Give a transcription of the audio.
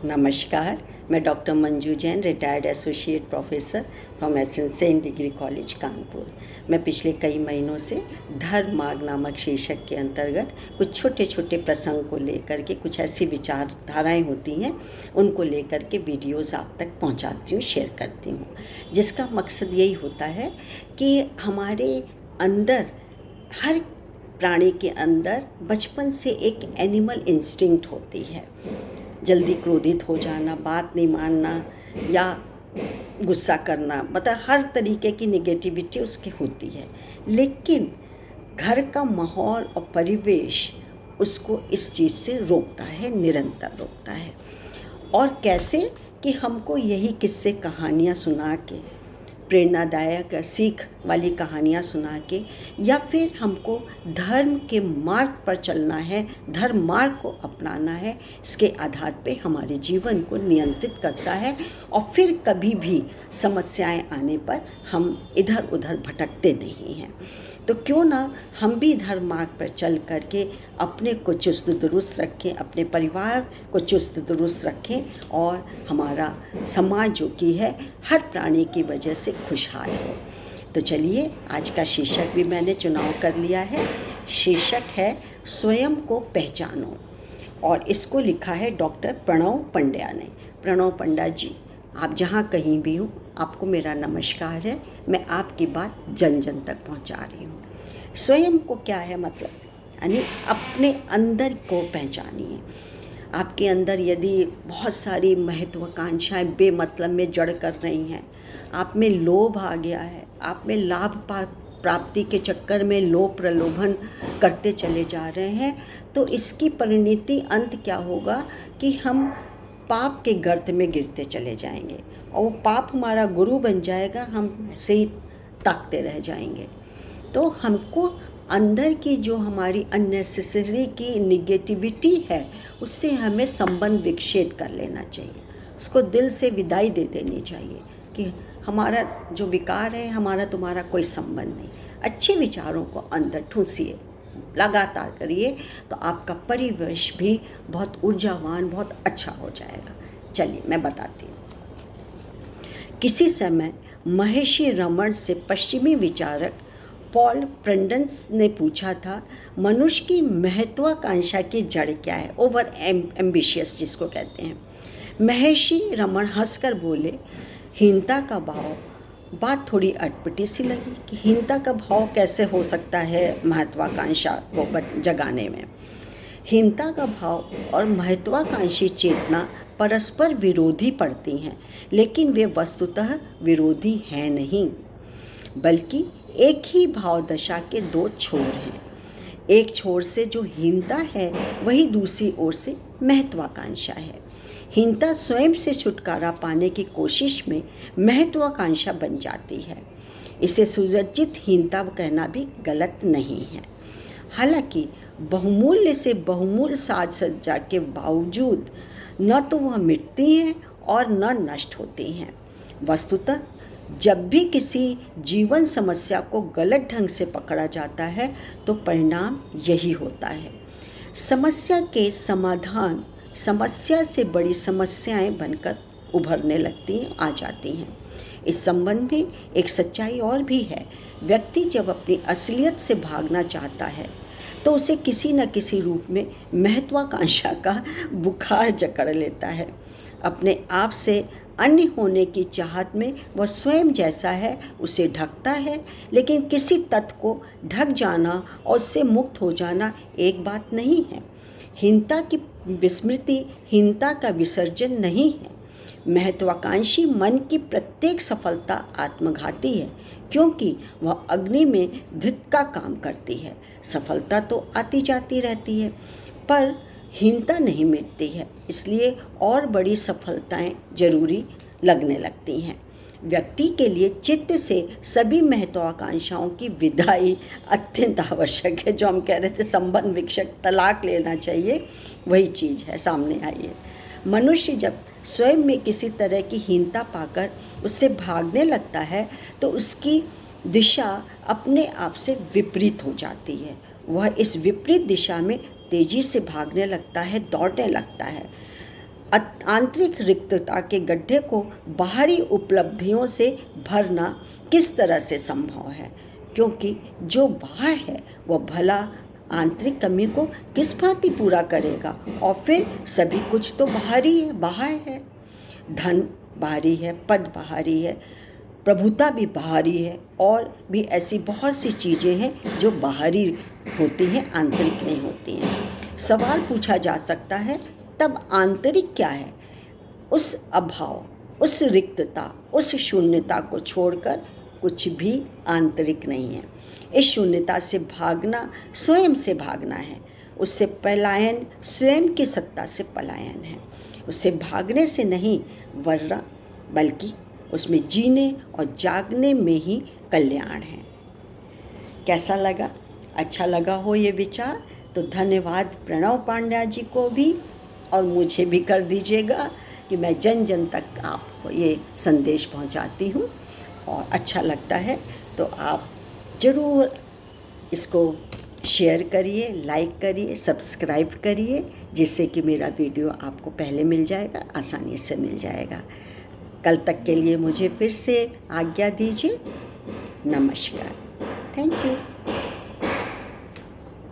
नमस्कार। मैं doctor Manju Jain, retired associate professor from saint degree college Kanpur. मैं पिछले कई महीनों से धर्म मार्ग नामक शीर्षक के अंतर्गत कुछ छोटे छोटे प्रसंग को लेकर के कुछ ऐसी विचारधाराएं होती हैं, उनको लेकर के वीडियोज़ आप तक पहुंचाती हूँ, शेयर करती हूँ, जिसका मकसद यही होता है कि हमारे अंदर, हर प्राणी के अंदर बचपन से एक एनिमल इंस्टिंक्ट होती है। जल्दी क्रोधित हो जाना, बात नहीं मानना या गुस्सा करना, मतलब हर तरीके की नेगेटिविटी उसकी होती है। लेकिन घर का माहौल और परिवेश उसको इस चीज़ से रोकता है, निरंतर रोकता है। और कैसे कि हमको यही किस्से कहानियाँ सुना के, प्रेरणादायक सीख वाली कहानियाँ सुना के, या फिर हमको धर्म के मार्ग पर चलना है, धर्म मार्ग को अपनाना है, इसके आधार पे हमारे जीवन को नियंत्रित करता है। और फिर कभी भी समस्याएं आने पर हम इधर उधर भटकते नहीं हैं। तो क्यों ना हम भी धर्म मार्ग पर चल करके अपने को चुस्त दुरुस्त रखें, अपने परिवार को चुस्त दुरुस्त रखें और हमारा समाज जो कि है हर प्राणी की वजह से खुशहाल हो। तो चलिए, आज का शीर्षक भी मैंने चुनाव कर लिया है। शीर्षक है स्वयं को पहचानो, और इसको लिखा है डॉक्टर प्रणव पंड्या ने। प्रणव पंड्या जी, आप जहाँ कहीं भी हो, आपको मेरा नमस्कार है। मैं आपकी बात जन जन तक पहुँचा रही हूँ। स्वयं को क्या है मतलब, यानी अपने अंदर को पहचानिए। आपके अंदर यदि बहुत सारी महत्वाकांक्षाएं बेमतलब में जड़ कर रही हैं, आप में लोभ आ गया है, आप में लाभ प्राप्ति के चक्कर में लोभ प्रलोभन करते चले जा रहे हैं, तो इसकी परिणति अंत क्या होगा कि हम पाप के गर्त में गिरते चले जाएंगे और वो पाप हमारा गुरु बन जाएगा, हम ऐसे ही ताकते रह जाएंगे। तो हमको अंदर की जो हमारी अननेसेसरी की निगेटिविटी है, उससे हमें संबंध विच्छेद कर लेना चाहिए, उसको दिल से विदाई दे देनी चाहिए कि हमारा जो विकार है, हमारा तुम्हारा कोई संबंध नहीं। अच्छे विचारों को अंदर ठूंसिए, लगातार करिए, तो आपका परिवेश भी बहुत ऊर्जावान, बहुत अच्छा हो जाएगा। चलिए मैं बताती हूँ। किसी समय महर्षि रमण से पश्चिमी विचारक पॉल प्रंडन्स ने पूछा था, मनुष्य की महत्वाकांक्षा की जड़ क्या है, ओवर एम्बिशियस जिसको कहते हैं। महर्षि रमण हंसकर बोले, हीनता का भाव। बात थोड़ी अटपटी सी लगी कि हीनता का भाव कैसे हो सकता है महत्वाकांक्षा को जगाने में। हीनता का भाव और महत्वाकांक्षी चेतना परस्पर विरोधी पड़ती हैं, लेकिन वे वस्तुतः विरोधी हैं नहीं, बल्कि एक ही भाव दशा के दो छोर हैं। एक छोर से जो हीनता है, वही दूसरी ओर से महत्वाकांक्षा है। हीनता स्वयं से छुटकारा पाने की कोशिश में महत्वाकांक्षा बन जाती है। इसे सुसज्जित हीनता कहना भी गलत नहीं है। हालांकि बहुमूल्य से बहुमूल्य साज सज्जा के बावजूद न तो वह मिटती हैं और न नष्ट होती हैं। वस्तुतः जब भी किसी जीवन समस्या को गलत ढंग से पकड़ा जाता है, तो परिणाम यही होता है। समस्या के समाधान समस्या से बड़ी समस्याएं बनकर उभरने लगती हैं, आ जाती हैं। इस संबंध में एक सच्चाई और भी है। व्यक्ति जब अपनी असलियत से भागना चाहता है, तो उसे किसी न किसी रूप में महत्वाकांक्षा का बुखार जकड़ लेता है। अपने आप से अन्य होने की चाहत में वह स्वयं जैसा है उसे ढकता है, लेकिन किसी तत्व को ढक जाना और उससे मुक्त हो जाना एक बात नहीं है। हीनता की विस्मृति हीनता का विसर्जन नहीं है। महत्वाकांक्षी मन की प्रत्येक सफलता आत्मघाती है, क्योंकि वह अग्नि में धित का काम करती है। सफलता तो आती जाती रहती है, पर हीनता नहीं मिटती है, इसलिए और बड़ी सफलताएं जरूरी लगने लगती हैं। व्यक्ति के लिए चित्त से सभी महत्वाकांक्षाओं की विदाई अत्यंत आवश्यक है। जो हम कह रहे थे संबंध विक्षेप, तलाक लेना चाहिए, वही चीज़ है सामने आई है। मनुष्य जब स्वयं में किसी तरह की हीनता पाकर उससे भागने लगता है, तो उसकी दिशा अपने आप से विपरीत हो जाती है। वह इस विपरीत दिशा में तेजी से भागने लगता है, दौड़ने लगता है। आंतरिक रिक्तता के गड्ढे को बाहरी उपलब्धियों से भरना किस तरह से संभव है, क्योंकि जो बाह्य है वह भला आंतरिक कमी को किस भांति पूरा करेगा। और फिर सभी कुछ तो बाहरी है, बाह्य है। धन बाहरी है, पद बाहरी है, प्रभुता भी बाहरी है, और भी ऐसी बहुत सी चीज़ें हैं जो बाहरी होती हैं, आंतरिक नहीं होती हैं। सवाल पूछा जा सकता है तब आंतरिक क्या है। उस अभाव, उस रिक्तता, उस शून्यता को छोड़कर कुछ भी आंतरिक नहीं है। इस शून्यता से भागना स्वयं से भागना है। उससे पलायन स्वयं की सत्ता से पलायन है। उससे भागने से नहीं, वरना बल्कि उसमें जीने और जागने में ही कल्याण है। कैसा लगा? अच्छा लगा हो ये विचार तो धन्यवाद प्रणव पांड्या जी को भी, और मुझे भी कर दीजिएगा कि मैं जन जन तक आपको ये संदेश पहुंचाती हूँ। और अच्छा लगता है तो आप ज़रूर इसको शेयर करिए, लाइक करिए, सब्सक्राइब करिए, जिससे कि मेरा वीडियो आपको पहले मिल जाएगा, आसानी से मिल जाएगा। कल तक के लिए मुझे फिर से आज्ञा दीजिए। नमस्कार। Thank you.